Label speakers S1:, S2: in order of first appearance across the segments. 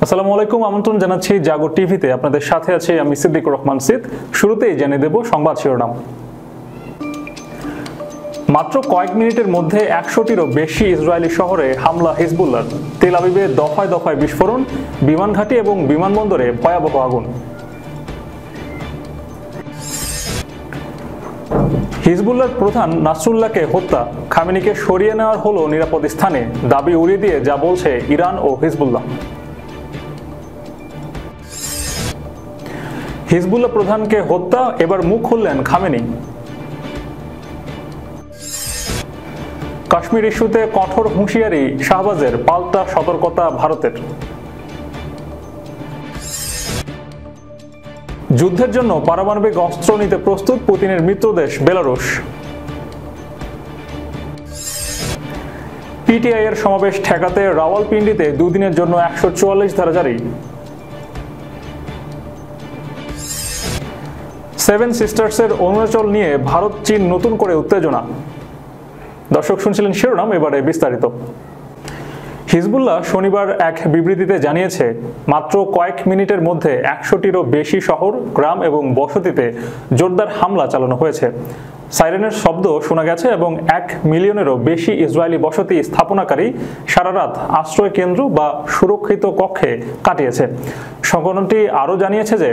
S1: আসসালামু আলাইকুম, আমন্ত্রণ জানাচ্ছি জাগো টিভিতে। আপনাদের সাথে আছে আমি সিদ্দিকুর রহমান সিদ। শুরুতেই জানিয়ে দেব সংবাদ শিরোনাম। মাত্র কয়েক মিনিটের মধ্যে ১০০টিরও বেশি ইসরায়েলি শহরে হামলা হিজবুল্লাহর। তেল আবিবে দফায় দফায় বিস্ফোরণ, বিমান ঘাঁটি এবং বিমানবন্দরে ভয়াবহ আগুন। হিজবুল্লাহর প্রধান নাসরুল্লাহকে হত্যা, খামেনিকে সরিয়ে নেওয়ার হলো নিরাপদ স্থানে, দাবি উড়িয়ে দিয়ে যা বলছে ইরান ও হিজবুল্লাহ। হিজবুল্লাহ প্রধানকে হত্যা, এবার মুখ খুললেন খামেনি। কাশ্মীর ইস্যুতে কঠোর হুঁশিয়ারি শাহবাজের, পাল্টা সতর্কতা ভারতের। যুদ্ধের জন্য পারমাণবিক অস্ত্র নিতে প্রস্তুত পুতিনের মিত্রদেশ বেলারুশ। পিটিআই এর সমাবেশ ঠেকাতে রাওয়ালপিন্ডিতে দুদিনের জন্য ১৪৪ ধারা জারি। সেভেন সিস্টার্সের অরুণাচল নিয়ে ভারত চীন নতুন করে উত্তেজনা। দর্শক শুনছিলেন শিরোনাম, এবারে বিস্তারিত। হিজবুল্লাহ শনিবার এক বিবৃতিতে জানিয়েছে, মাত্র কয়েক মিনিটের মধ্যে ১০০টিরও বেশি শহর, গ্রাম এবং বসতিতে জোরদার হামলা চালানো হয়েছে। সাইরেনের শব্দ শোনা গেছে এবং ১ মিলিয়নেরও বেশি ইসরায়েলি বসতি স্থাপনাকারী সারা রাত আশ্রয় কেন্দ্র বা সুরক্ষিত কক্ষে কাটিয়েছে। সংগঠনটি আরও জানিয়েছে যে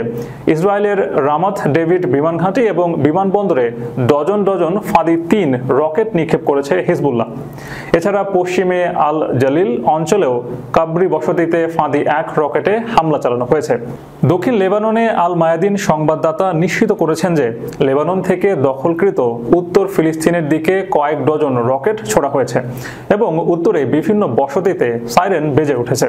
S1: ইসরায়েলের রামাত ডেভিড বিমান ঘাঁটি এবং বিমানবন্দরে ডজন ডজন ফাঁদি ৩ রকেট নিক্ষেপ করেছে হিজবুল্লাহ। এছাড়া পশ্চিমে আল জালিল অঞ্চলেও কাবরি বসতিতে ফাঁদি ১ রকেটে হামলা চালানো হয়েছে। দক্ষিণ লেবাননে আল মায়াদিন সংবাদদাতা নিশ্চিত করেছেন যে লেবানন থেকে দখলকৃত উত্তর ফিলিস্তিনের দিকে কয়েক ডজন রকেট ছোড়া হয়েছে এবং উত্তরে বিভিন্ন বসতিতে সাইরেন বেজে উঠেছে।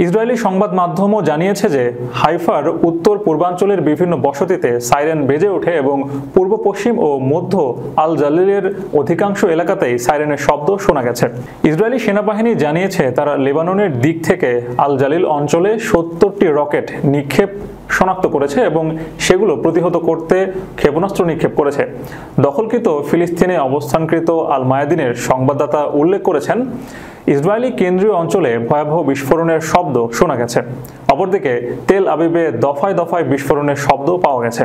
S1: ইসরায়েলি সংবাদ মাধ্যমও জানিয়েছে যে হাইফার উত্তর পূর্বাঞ্চলের বিভিন্ন বসতিতে সাইরেন বেজে ওঠে এবং পূর্ব পশ্চিম ও মধ্য আল জালিলের অধিকাংশ এলাকাতেই সাইরেনের শব্দ শোনা গেছে। ইসরায়েলি সেনাবাহিনী জানিয়েছে তারা লেবাননের দিক থেকে আল জালিল অঞ্চলে ৭০টি রকেট নিক্ষেপ শনাক্ত করেছে এবং সেগুলো প্রতিহত করতে ক্ষেপণাস্ত্র নিক্ষেপ করেছে। দখলকৃত ফিলিস্তিনে অবস্থানকৃত আল মায়াদিনের সংবাদদাতা উল্লেখ করেছেন, ইসরায়েলি কেন্দ্রীয় অঞ্চলে ভয়াবহ বিস্ফোরণের শব্দ শোনা গেছে। অপরদিকে তেল আবিবে দফায় দফায় বিস্ফোরণের শব্দ পাওয়া গেছে।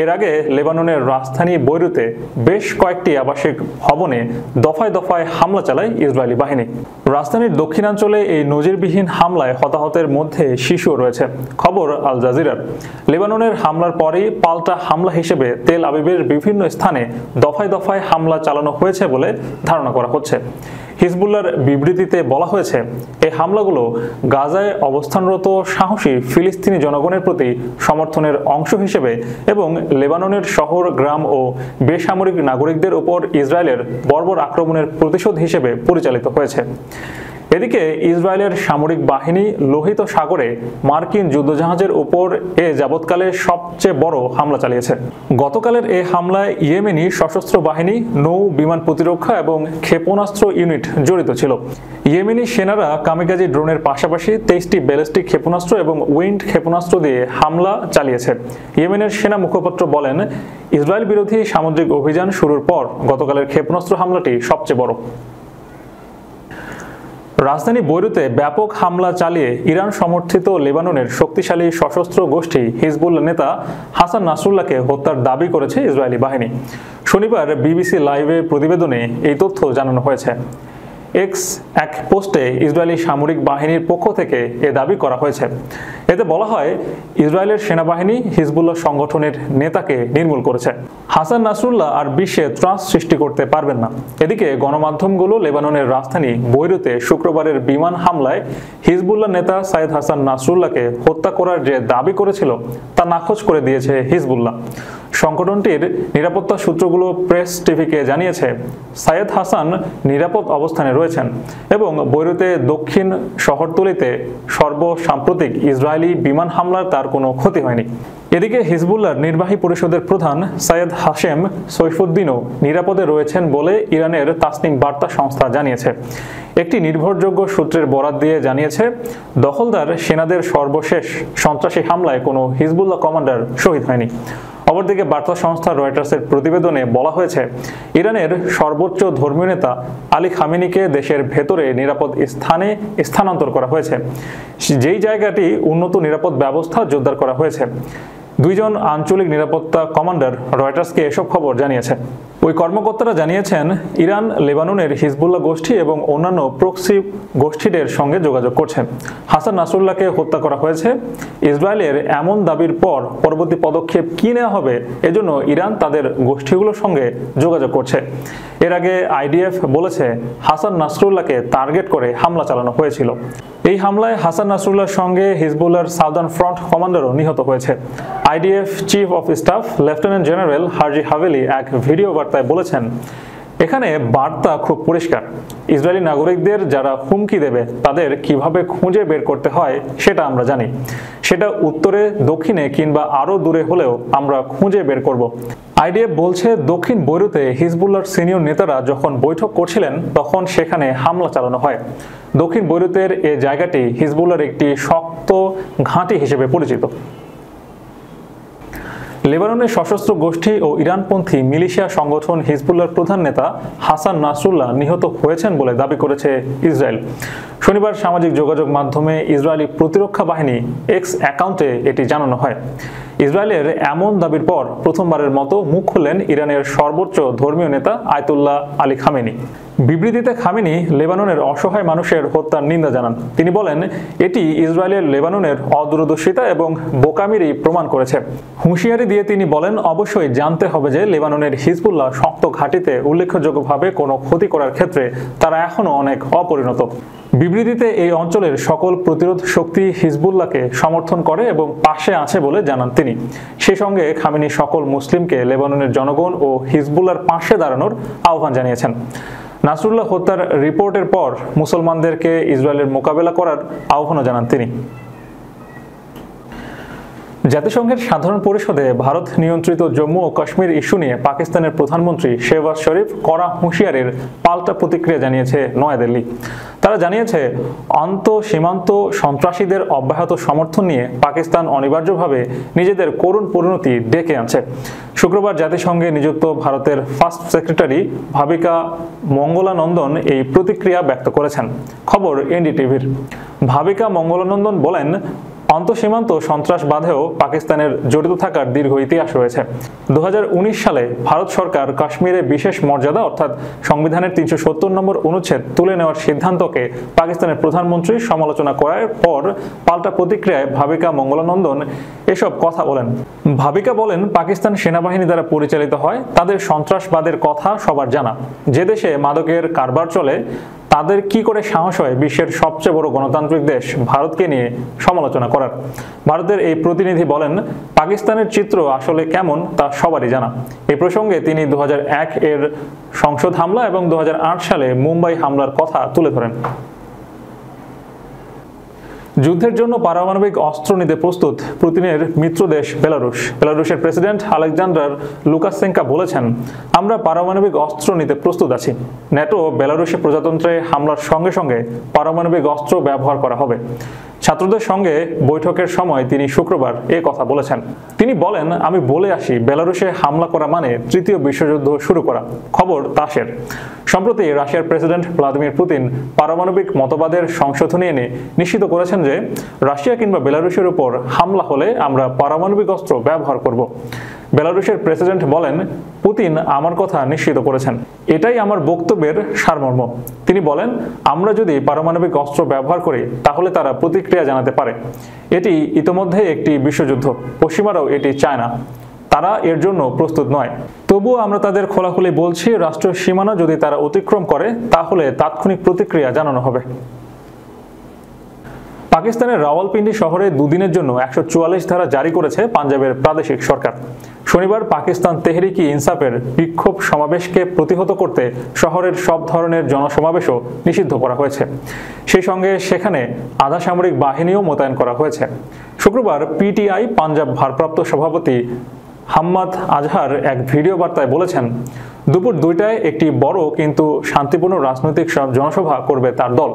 S1: এর আগে লেবাননের রাজধানী বৈরুতে বেশ কয়েকটি আবাসিক ভবনে দফায় দফায় হামলা চালায় ইসরায়েলি বাহিনী। রাজধানীর দক্ষিণাঞ্চলে এই নজিরবিহীন হামলায় হতাহতের মধ্যে শিশুও রয়েছে। খবর আল জাজিরার। লেবাননের হামলার পরেই পাল্টা হামলা হিসেবে তেল আবিবের বিভিন্ন স্থানে দফায় দফায় হামলা চালানো হয়েছে বলে ধারণা করা হচ্ছে। হিজবুল্লাহর বিবৃতিতে বলা হয়েছে, এই হামলাগুলো গাজায় অবস্থানরত সাহসী ফিলিস্তিনি জনগণের প্রতি সমর্থনের অংশ হিসেবে এবং লেবাননের শহর, গ্রাম ও বেসামরিক নাগরিকদের উপর ইসরায়েলের বর্বর আক্রমণের প্রতিশোধ হিসেবে পরিচালিত হয়েছে। এদিকে ইসরায়েলের সামরিক বাহিনী লোহিত সাগরে মার্কিন যুদ্ধজাহাজের উপর যাবৎকালে সবচেয়ে বড় হামলা চালিয়েছে। গতকালের এই হামলায় ইয়েমেনি সশস্ত্র বাহিনী, নৌ বিমান প্রতিরক্ষা এবং ক্ষেপণাস্ত্র ইউনিট জড়িত ছিল। ইয়েমেনি সেনারা কামিকাজি ড্রোনের পাশাপাশি ২৩টি ব্যালিস্টিক ক্ষেপণাস্ত্র এবং উইন্ড ক্ষেপণাস্ত্র দিয়ে হামলা চালিয়েছে। ইয়েমেনের সেনা মুখপাত্র বলেন, ইসরায়েল বিরোধী সামুদ্রিক অভিযান শুরুর পর গতকালের ক্ষেপণাস্ত্র হামলাটি সবচেয়ে বড়। রাজধানী বৈরুতে ব্যাপক হামলা চালিয়ে ইরান সমর্থিত লেবাননের শক্তিশালী সশস্ত্র গোষ্ঠী হিজবুল্লাহ নেতা হাসান নাসরুল্লাহকে হত্যার দাবি করেছে ইসরায়েলি বাহিনী। শনিবার বিবিসি লাইভের প্রতিবেদনে এই তথ্য জানানো হয়েছে। এক্স এক পোস্টে ইসরায়েলি সামরিক বাহিনীর পক্ষ থেকে এ দাবি করা হয়েছে। এতে বলা হয়, ইসরায়েলের সেনাবাহিনী হিজবুল্লাহ সংগঠনের নেতাকে নির্মূল করেছে। হাসান নাসরুল্লাহ আর বিশ্বে ত্রাস সৃষ্টি করতে পারবেন না। এদিকে গণমাধ্যমগুলো লেবাননের রাজধানী বৈরুতে শুক্রবারের বিমান হামলায় হিজবুল্লাহ নেতা সাইয়েদ হাসান নাসরুল্লাহকে হত্যা করার যে দাবি করেছিল তা নাকচ করে দিয়েছে হিজবুল্লাহ। সংগঠনটির নিরাপত্তা সূত্রগুলো প্রেস টিভিকে জানিয়েছে, সাইয়েদ হাসান নিরাপদ অবস্থানে রয়েছেন এবং বৈরুতে দক্ষিণ শহরতলিতে সর্বসাম্প্রতিক ইসরায়েলি বিমান হামলার তার কোনো ক্ষতি হয়নি। এদিকে হিজবুল্লাহর নির্বাহী পরিষদের প্রধান সাইয়েদ হাশেম সৈফুদ্দিনও নিরাপদে রয়েছেন বলে ইরানের তাসনিম বার্তা সংস্থা জানিয়েছে। একটি নির্ভরযোগ্য সূত্রের বরাত দিয়ে জানিয়েছে, দখলদার সেনাদের সর্বশেষ সন্ত্রাসী হামলায় কোনো হিজবুল্লাহ কমান্ডার শহীদ হয়নি। অপরদিকে বার্তা সংস্থা রয়টার্সের প্রতিবেদনে বলা হয়েছে, ইরানের সর্বোচ্চ ধর্মীয় নেতা আলী খামেনিকে দেশের ভেতরে নিরাপদ স্থানে স্থানান্তর করা হয়েছে, যেই জায়গাটি উন্নত নিরাপদ ব্যবস্থা জোরদার করা হয়েছে। দুইজন আঞ্চলিক নিরাপত্তা কমান্ডার রয়টার্সকে এসব খবর জানিয়েছে। ওই কর্মকর্তারা জানিয়েছেন, ইরান লেবাননের হিজবুল্লাহ গোষ্ঠী এবং অন্যান্য প্রক্সি গোষ্ঠীদের সঙ্গে যোগাযোগ করছে। হাসান নাসরুল্লাহকে হত্যা করা হয়েছে। ইসরায়েলের এমন দাবির পর পরবর্তী পদক্ষেপ কী নেওয়া হবে এজন্য ইরান তাদের গোষ্ঠীগুলোর সঙ্গে যোগাযোগ করছে। এর আগে আইডিএফ বলেছে, হাসান নাসরুল্লাহকে টার্গেট করে হামলা চালানো হয়েছিল। এই হামলায় হাসান নাসরুল্লাহর সঙ্গে হিজবুল্লাহর সাউদার্ন ফ্রন্ট কমান্ডারও নিহত হয়েছে। IDF chief of staff lieutenant general Herzi Haveli এক ভিডিও বার্তায় বলেছেন, এখানে বার্তা খুব পরিষ্কার, ইসরায়েলি নাগরিকদের যারা হুমকি দেবে তাদের কিভাবে খুঁজে বের করতে হয় সেটা আমরা জানি। সেটা উত্তরে, দক্ষিণে কিংবা আরও দূরে হলেও আমরা খুঁজে বের করব। আইডিএফ বলছে, দক্ষিণ বৈরুতে হিজবুল্লাহর সিনিয়র নেতারা যখন বৈঠক করছিলেন তখন সেখানে হামলা চালানো হয়। দক্ষিণ বৈরুতের এই জায়গাটি হিজবুল্লাহর একটি শক্ত ঘাঁটি হিসেবে পরিচিত। লেবাননের সশস্ত্র গোষ্ঠী ও ইরানপন্থী মিলিশিয়া সংগঠন হিজবুল্লাহর প্রধান নেতা হাসান নাসরুল্লাহ নিহত হয়েছেন বলে দাবি করেছে ইসরায়েল। শনিবার সামাজিক যোগাযোগ মাধ্যমে ইসরায়েলি প্রতিরক্ষা বাহিনী এক্স অ্যাকাউন্টে এটি জানানো হয়। ইসরায়েলের এমন দাবির পর প্রথমবারের মতো মুখ খুললেন ইরানের সর্বোচ্চ ধর্মীয় নেতা আয়াতুল্লাহ আলী খামেনি। বিবৃতিতে খামেনি লেবাননের অসহায় মানুষের হত্যার নিন্দা জানান। তিনি বলেন, এটি ইসরায়েলের লেবাননের অদূরদর্শিতা এবং বোকামিরই প্রমাণ করেছে। হুঁশিয়ারি দিয়ে তিনি বলেন, অবশ্যই জানতে হবে যে লেবাননের হিজবুল্লাহ শক্ত ঘাঁটিতে উল্লেখযোগ্যভাবে কোনো ক্ষতি করার ক্ষেত্রে তারা এখনও অনেক অপরিণত। বিবৃতিতে এই অঞ্চলের সকল প্রতিরোধ শক্তি হিজবুল্লাহকে সমর্থন করে এবং পাশে আছে বলে জানান তিনি। সেই সঙ্গে খামেনি সকল মুসলিমকে লেবাননের জনগণ ও হিজবুল্লাহর পাশে দাঁড়ানোর আহ্বান জানিয়েছেন। নাসরুল্লাহ হত্যার রিপোর্টের পর মুসলমানদেরকে ইসরায়েলের মোকাবেলা করার আহ্বানও জানান তিনি। জাতিসংঘের সাধারণ পরিষদে ভারত নিয়ন্ত্রিত জম্মু ও কাশ্মীর ইস্যু নিয়ে পাকিস্তানের প্রধানমন্ত্রী শেহবাজ শরীফ কড়া হুঁশিয়ারির পাল্টা প্রতিক্রিয়া জানিয়েছে নয়াদিল্লি। তারা জানিয়েছে, সীমান্ত সন্ত্রাসীদের অব্যাহত সমর্থন নিয়ে পাকিস্তান অনিবার্যভাবে নিজেদের করুণ পরিণতি ডেকে আনছে। শুক্রবার জাতিসংঘে নিযুক্ত ভারতের ফার্স্ট সেক্রেটারি ভাবিকা মঙ্গলানন্দন এই প্রতিক্রিয়া ব্যক্ত করেছেন। খবর এনডিটিভির। ভাবিকা মঙ্গলানন্দন বলেন, সীমান্ত সন্ত্রাসবাদেও পাকিস্তানের জড়িত থাকার দীর্ঘ ইতিহাস রয়েছে। 2019 সালে ভারত সরকার কাশ্মীরে বিশেষ মর্যাদা অর্থাৎ সংবিধানের 370 নম্বর অনুচ্ছেদ তুলে নেওয়ার সিদ্ধান্তকে পাকিস্তানের প্রধানমন্ত্রী সমালোচনা করার পর পাল্টা প্রতিক্রিয়ায় ভাবিকা মঙ্গলানন্দন এসব কথা বলেন। ভাবিকা বলেন, পাকিস্তান সেনাবাহিনী দ্বারা পরিচালিত হয়, তাদের সন্ত্রাসবাদের কথা সবার জানা। যে দেশে মাদকের কারবার চলে তাদের কি করে সাহস হয় বিশ্বের সবচেয়ে বড় গণতান্ত্রিক দেশ ভারতকে নিয়ে সমালোচনা করার। ভারতের এই প্রতিনিধি বলেন, পাকিস্তানের চিত্র আসলে কেমন তা সবারই জানা। এই প্রসঙ্গে তিনি 2001 এর সংসদ হামলা এবং 2008 সালে মুম্বাই হামলার কথা তুলে ধরেন। যুদ্ধের জন্য পারমাণবিক অস্ত্র নিতে প্রস্তুত পুতিনের মিত্র দেশ বেলারুশ। বেলারুশের প্রেসিডেন্ট আলেকজান্ডার লুকাশেঙ্কা বলেছেন, আমরা পারমাণবিক অস্ত্র নিতে প্রস্তুত আছি। ন্যাটো বেলারুশে প্রজাতন্ত্রে হামলার সঙ্গে সঙ্গে পারমাণবিক অস্ত্র ব্যবহার করা হবে। ছাত্রদের সঙ্গে বৈঠকের সময় তিনি শুক্রবার এ কথা বলেছেন। তিনি বলেন, আমি বলে আসি, বেলারুশে হামলা করা মানে তৃতীয় বিশ্বযুদ্ধ শুরু করা। খবর তাসের। সম্প্রতি রাশিয়ার প্রেসিডেন্ট ভ্লাদিমির পুতিন পারমাণবিক মতবাদের সংশোধনী এনে নিশ্চিত করেছেন যে রাশিয়া কিংবা বেলারুশের উপর হামলা হলে আমরা পারমাণবিক অস্ত্র ব্যবহার করব। বেলারুশের প্রেসিডেন্ট বলেন, পুতিন আমার কথা নিশ্চিত করেছেন, এটাই আমার বক্তব্যের সারমর্ম। তিনি বলেন, আমরা যদি পারমাণবিক অস্ত্র ব্যবহার করি তাহলে তারা প্রতিক্রিয়া জানাতে পারে। এটি ইতোমধ্যে একটি বিশ্বযুদ্ধ, পশ্চিমারাও এটি চায় না, তারা এর জন্য প্রস্তুত নয়। তবুও আমরা তাদের খোলাখুলি বলছি, রাষ্ট্রীয় সীমানা যদি তারা অতিক্রম করে তাহলে তাৎক্ষণিক প্রতিক্রিয়া জানানো হবে। পাকিস্তানের রাওয়ালপিন্ডি শহরে দুদিনের জন্য 144 ধারা জারি করেছে পাঞ্জাবের প্রাদেশিক সরকার। শনিবার পাকিস্তান তেহরিকি ইনসাফের বিক্ষোভ সমাবেশকে প্রতিহত করতে শহরের সব ধরনের জনসমাবেশও নিষিদ্ধ করা হয়েছে। সেই সঙ্গে সেখানে আধা সামরিক বাহিনীও মোতায়েন করা হয়েছে। শুক্রবার পিটিআই পাঞ্জাব ভারপ্রাপ্ত সভাপতি হাম্মাদ আজহার এক ভিডিও বার্তায় বলেছেন, দুপুর 2টায় একটি বড় কিন্তু শান্তিপূর্ণ রাজনৈতিক জনসভা করবে তার দল।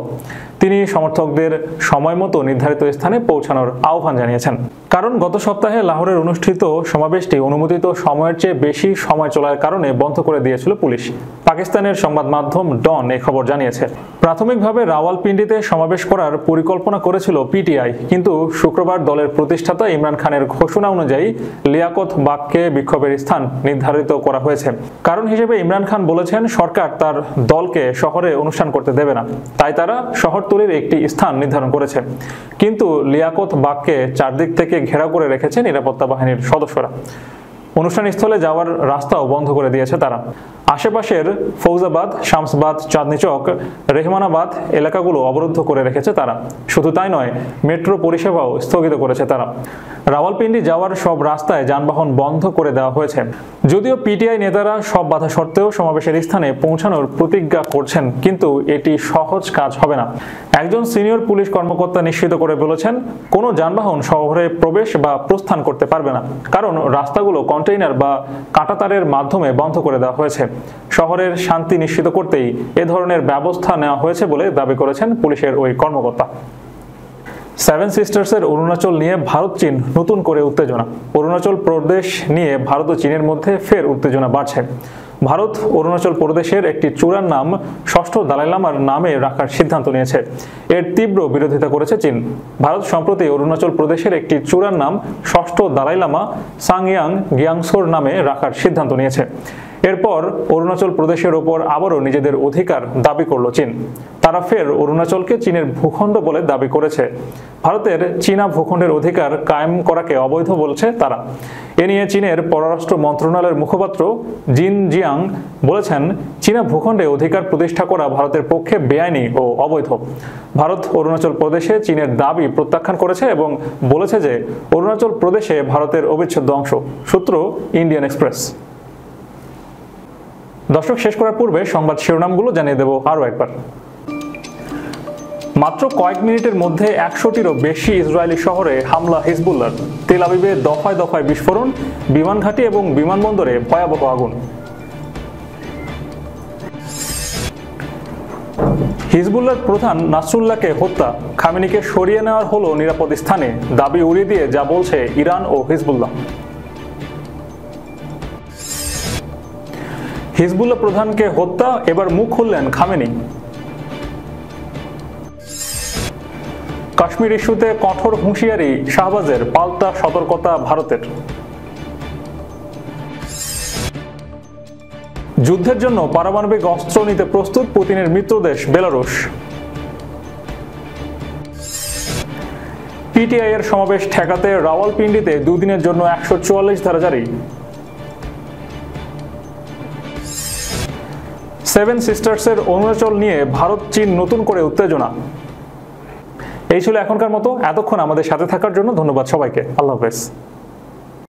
S1: তিনি সমর্থকদের সময় মতো নির্ধারিত স্থানে পৌঁছানোর আহ্বান জানিয়েছেন। কারণ গত সপ্তাহে লাহোরের অনুষ্ঠিত সমাবেশটি অনুমোদিত সময়ের চেয়ে বেশি সময় চলার কারণে বন্ধ করে দিয়েছিল পুলিশ। পাকিস্তানের সংবাদ মাধ্যম ডন এই খবর জানিয়েছে। প্রাথমিকভাবে রাওয়ালপিন্ডিতে সমাবেশ করার পরিকল্পনা করেছিল পিটিআই, কিন্তু শুক্রবার দলের প্রতিষ্ঠাতা ইমরান খানের ঘোষণা অনুযায়ী লিয়াকত বাগকে বিক্ষোভের স্থান নির্ধারিত করা হয়েছে। কারণ হিসেবে ইমরান খান বলেছেন সরকার তার দলকে শহরে অনুষ্ঠান করতে দেবে না, তাই তারা শহরতলির একটি স্থান নির্ধারণ করেছে। কিন্তু লিয়াকত বাগকে চারদিক থেকে ঘেরাও করে রেখেছে নিরাপত্তা বাহিনীর সদস্যরা। অনুষ্ঠানস্থলে যাওয়ার রাস্তাও বন্ধ করে দিয়েছে তারা। আশেপাশের ফৌজাবাদ, শামসবাদ, চাঁদনি চক, রেহমানাবাদ এলাকাগুলো অবরুদ্ধ করে রেখেছে তারা। শুধু তাই নয়, মেট্রো পরিষেবাও স্থগিত করেছে তারা। রাওয়ালপিন্ডি যাওয়ার সব রাস্তায় যানবাহন বন্ধ করে দেওয়া হয়েছে। যদিও পিটিআই নেতারা সব বাধা সত্ত্বেও সমাবেশের স্থানে পৌঁছানোর প্রতিজ্ঞা করছেন, কিন্তু এটি সহজ কাজ হবে না। একজন সিনিয়র পুলিশ কর্মকর্তা নিশ্চিত করে বলেছেন, কোনো যানবাহন শহরে প্রবেশ বা প্রস্থান করতে পারবে না, কারণ রাস্তাগুলো কন্টেইনার বা কাঁটাতারের মাধ্যমে বন্ধ করে দেওয়া হয়েছে। শহরের শান্তি নিশ্চিত করতেই এ ধরনের ব্যবস্থা নেওয়া হয়েছে বলে দাবি করেছেন পুলিশের ওই কর্মকর্তা। সেভেন সিস্টার্সের অরুণাচল নিয়ে ভারত চীন নতুন করে উত্তেজনা। অরুণাচল প্রদেশ নিয়ে ভারত ও চীনের মধ্যে ফের উত্তেজনা বাড়ছে। ভারত অরুণাচল প্রদেশের একটি চূড়ার নাম ষষ্ঠ দালাই লামার নামে রাখার সিদ্ধান্ত নিয়েছে। এর তীব্র বিরোধিতা করেছে চীন। ভারত সম্প্রতি অরুণাচল প্রদেশের একটি চূড়ার নাম ষষ্ঠ দালাই লামা সাংয়াং গিয়াংসোর নামে রাখার সিদ্ধান্ত নিয়েছে। এরপর অরুণাচল প্রদেশের ওপর আবারও নিজেদের অধিকার দাবি করল চীন। তারা ফের অরুণাচলকে চীনের ভূখণ্ড বলে দাবি করেছে। ভারতের চীনা ভূখণ্ডের অধিকার কায়েম করাকে অবৈধ বলছে তারা। এ নিয়ে চীনের পররাষ্ট্র মন্ত্রণালয়ের মুখপাত্র জিন জিয়াং বলেছেন, চীনা ভূখণ্ডে অধিকার প্রতিষ্ঠা করা ভারতের পক্ষে বেআইনি ও অবৈধ। ভারত অরুণাচল প্রদেশে চীনের দাবি প্রত্যাখ্যান করেছে এবং বলেছে যে অরুণাচল প্রদেশে ভারতের অবিচ্ছেদ্য অংশ। সূত্র ইন্ডিয়ান এক্সপ্রেস। দর্শক, শেষ করার পূর্বে সংবাদ শিরোনামগুলো জানিয়ে দেব আরও একবার। মাত্র কয়েক মিনিটের মধ্যে 100টিরও বেশি ইসরায়েলি শহরে হামলা হিজবুল্লাহর। তেল আবিবে দফায় দফায় বিস্ফোরণ, বিমান ঘাঁটি এবং বিমানবন্দরে ভয়াবহ আগুন। হিজবুল্লাহর প্রধান নাসরুল্লাহকে হত্যা, খামেনিকে সরিয়ে নেওয়ার হলো নিরাপদ স্থানে, দাবি উড়িয়ে দিয়ে যা বলছে ইরান ও হিজবুল্লাহ। হিজবুল্লাহ প্রধানকে হত্যা, এবার মুখ খুললেন খামেনি। কাশ্মীর ইস্যুতে কঠোর হুঁশিয়ারি শাহবাজের, পাল্টা সতর্কতা ভারতের। যুদ্ধের জন্য পারমাণবিক অস্ত্র নিতে প্রস্তুত পুতিনের মিত্রদেশ বেলারুশ। পিটিআই এর সমাবেশ ঠেকাতে রাওয়ালপিন্ডিতে দুদিনের জন্য 144 ধারা জারি। সেভেন সিস্টার্সের অরুণাচল নিয়ে ভারত চীন নতুন করে উত্তেজনা। এই ছিল এখনকার মতো। এতক্ষণ আমাদের সাথে থাকার জন্য ধন্যবাদ সবাইকে। আল্লাহ হাফেজ।